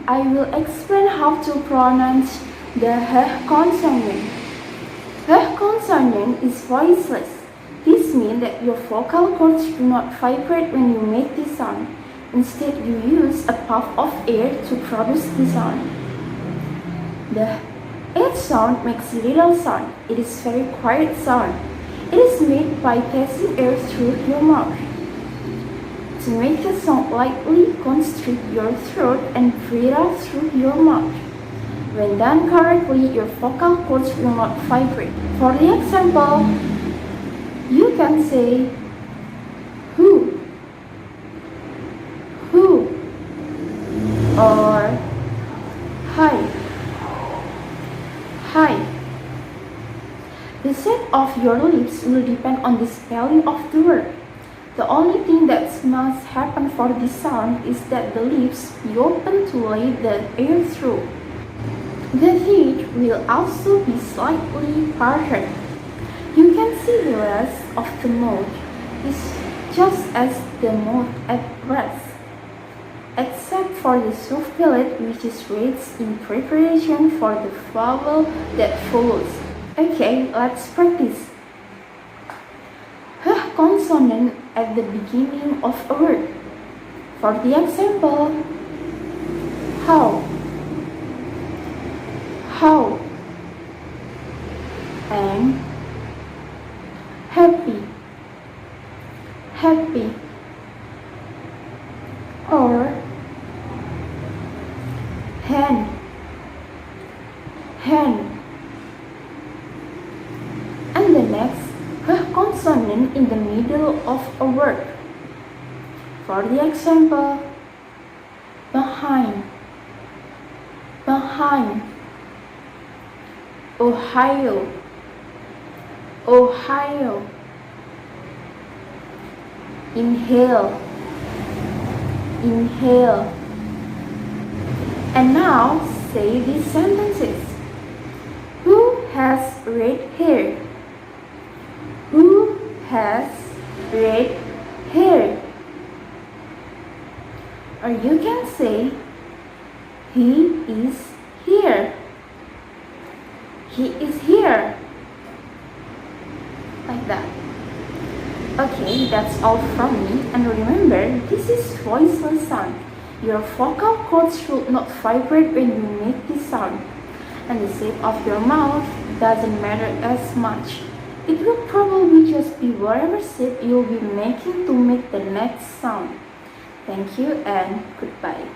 I will explain how to pronounce the h consonant. H consonant is voiceless. This means that your vocal cords do not vibrate when you make this sound. Instead, you use a puff of air to produce the sound. The H sound makes little sound. It is very quiet sound. It is made by passing air through your mouth. To make the sound lightly, constrict your throat and breathe out through your mouth. When done correctly, your vocal cords will not vibrate. For the example, you can say who, or hi. The shape of your lips will depend on the spelling of the word. The only thing that must happen for this sound is that the lips be open to let the air through. The teeth will also be slightly parted. You can see the rest of the mouth is just as the mouth at rest, except for the soft palate which is raised in preparation for the vowel that follows. Okay, let's practice. H consonant at the beginning of a word. For the example, how, and happy, or hand. And the next H consonant in the middle of a word. For the example, behind, Ohio, inhale. And now say these sentences. Who has red hair? Who has red hair? Or you can say, he is here. He is here. Like that. Okay, that's all from me. And remember, this is voiceless sound. Your vocal cords should not vibrate when you make this sound. And the shape of your mouth doesn't matter as much. It will probably just be whatever shape you'll be making to make the next sound. Thank you and goodbye.